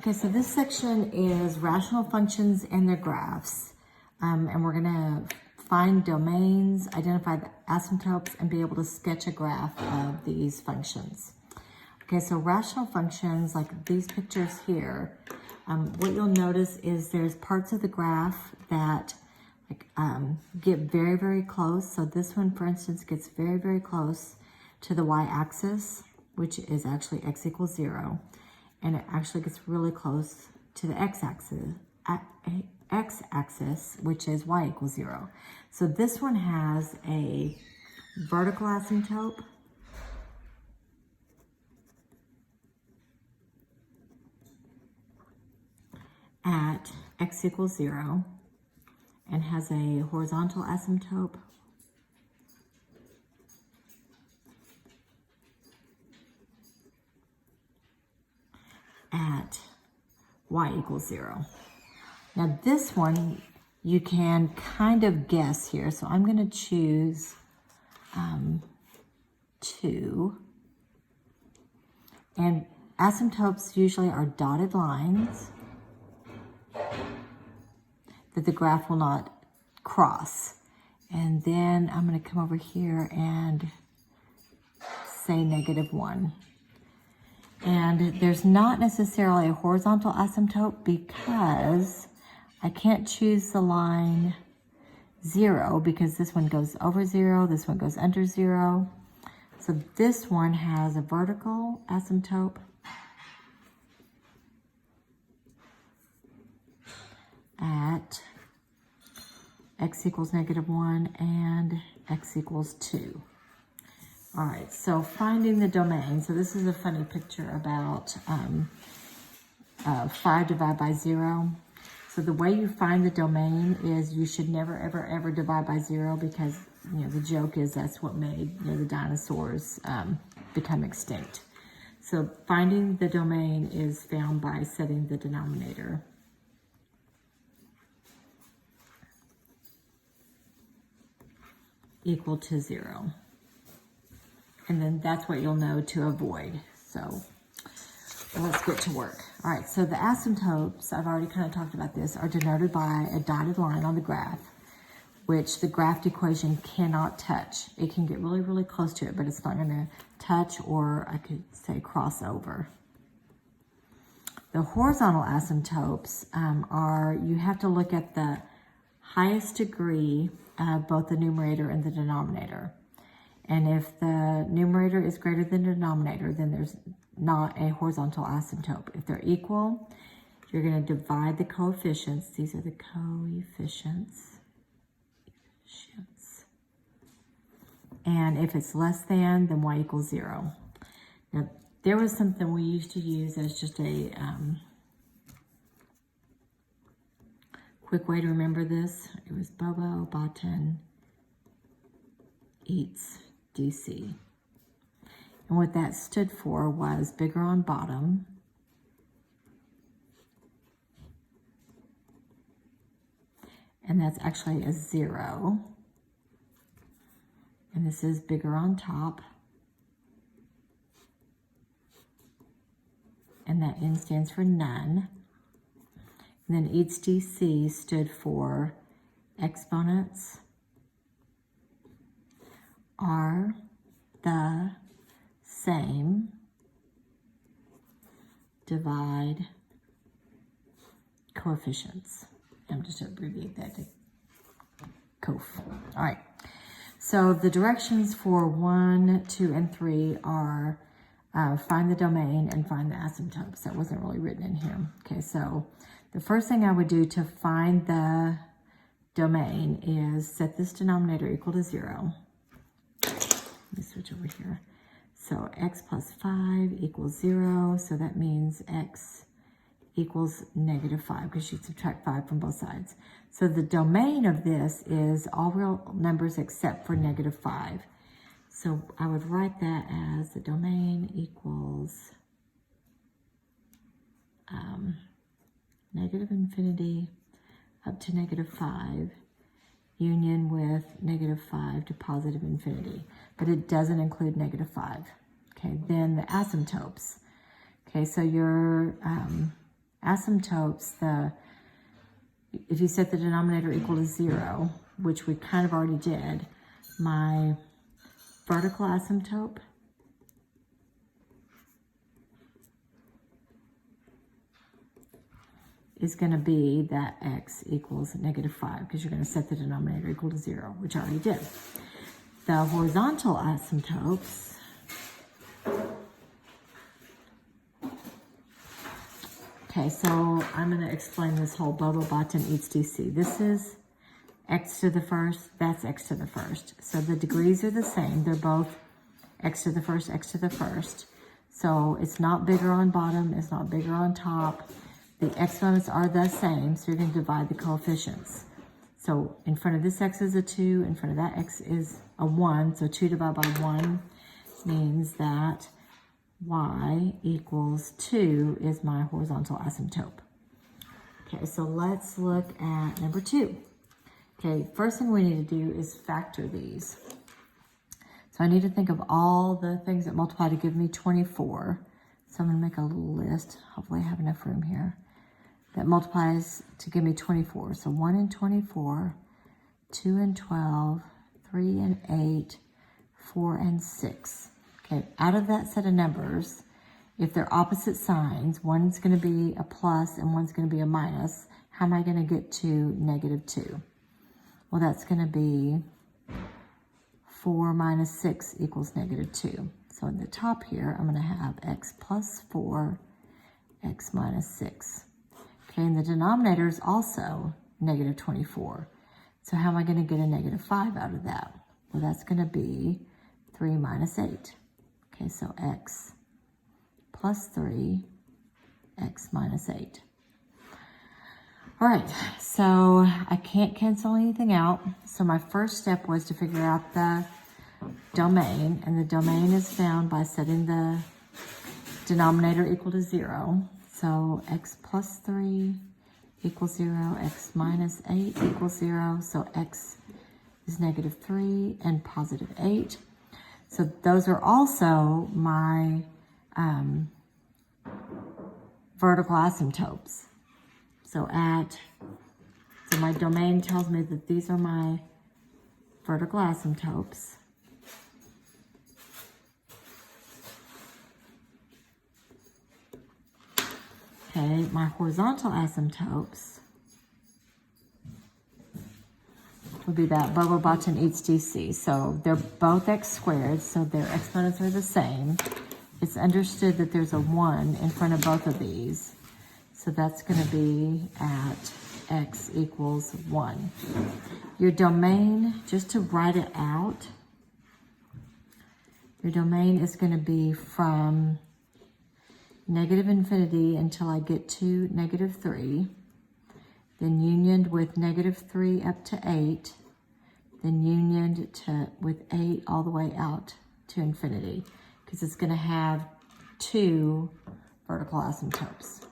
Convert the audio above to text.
Okay, so this section is rational functions and their graphs. And we're gonna find domains, identify the asymptotes, and be able to sketch a graph of these functions. Okay, so rational functions, like these pictures here, what you'll notice is there's parts of the graph that get very, very close. So this one, for instance, gets very, very close to the y-axis, which is actually x equals 0. And it actually gets really close to the x-axis, which is y equals 0. So this one has a vertical asymptote at x equals 0 and has a horizontal asymptote at y equals 0. Now this one, you can kind of guess here. So I'm gonna choose 2. And asymptotes usually are dotted lines that the graph will not cross. And then I'm gonna come over here and say -1. And there's not necessarily a horizontal asymptote because I can't choose the line 0 because this one goes over 0, this one goes under 0. So this one has a vertical asymptote at x equals -1 and x equals 2. All right, so finding the domain. So this is a funny picture about 5 divided by 0. So the way you find the domain is you should never, ever, ever divide by 0 because, you know, the joke is that's what made, you know, the dinosaurs become extinct. So finding the domain is found by setting the denominator equal to 0. And then that's what you'll know to avoid. So let's get to work. All right, so the asymptotes, I've already kind of talked about this, are denoted by a dotted line on the graph, which the graph equation cannot touch. It can get really, really close to it, but it's not gonna touch, or I could say cross over. The horizontal asymptotes are, you have to look at the highest degree of both the numerator and the denominator. And if the numerator is greater than the denominator, then there's not a horizontal asymptote. If they're equal, you're going to divide the coefficients. These are the coefficients. And if it's less than, then y equals 0. Now, there was something we used to use as just a quick way to remember this. It was Bobo Button eats DC. And what that stood for was bigger on bottom and that's actually a 0. And this is bigger on top. And that N stands for none. And then eats DC stood for exponents are the same, divide coefficients. I'm just going to abbreviate that to COF. All right. So the directions for 1, 2, and 3 are find the domain and find the asymptotes. That wasn't really written in here. Okay, so the first thing I would do to find the domain is set this denominator equal to 0. Let me switch over here. So x plus 5 equals 0. So that means x equals -5 because you subtract 5 from both sides. So the domain of this is all real numbers except for -5. So I would write that as the domain equals -infinity up to -5 union with -5 to positive infinity, but it doesn't include -5. Okay, then the asymptotes. Okay, so your asymptotes, if you set the denominator equal to 0, which we kind of already did, my vertical asymptote is going to be that x equals -5, because you're going to set the denominator equal to 0, which I already did. The horizontal asymptotes okay, so I'm going to explain this whole bubble bottom eats DC. This is x to the first, that's x to the first. So the degrees are the same. They're both x to the first, x to the first. So it's not bigger on bottom, it's not bigger on top. The exponents are the same, so you're going to divide the coefficients. So in front of this x is a 2, in front of that x is a 1. So 2 divided by 1 means that y equals 2 is my horizontal asymptote. Okay, so let's look at number 2. Okay, first thing we need to do is factor these. So I need to think of all the things that multiply to give me 24. So I'm going to make a little list. Hopefully I have enough room here. That multiplies to give me 24. So 1 and 24, 2 and 12, 3 and 8, 4 and 6. Okay, out of that set of numbers, if they're opposite signs, one's going to be a plus and one's going to be a minus, how am I going to get to -2? Well, that's going to be 4 minus 6 equals -2. So in the top here, I'm going to have x plus 4, x minus 6. Okay, and the denominator is also -24. So how am I going to get a -5 out of that? Well, that's going to be 3 minus 8. Okay, so x plus 3, x minus 8. All right, so I can't cancel anything out. So my first step was to figure out the domain, and the domain is found by setting the denominator equal to 0. So x plus 3 equals 0, x minus 8 equals 0. So x is -3 and +8. So those are also my vertical asymptotes. So my domain tells me that these are my vertical asymptotes. Okay, my horizontal asymptotes would be that Bobo bottom eats DC. So they're both x squared, so their exponents are the same. It's understood that there's a 1 in front of both of these. So that's going to be at x equals 1. Your domain, just to write it out, your domain is going to be from -infinity until I get to -3, then unioned with -3 up to 8, then unioned with 8 all the way out to infinity, because it's going to have 2 vertical asymptotes.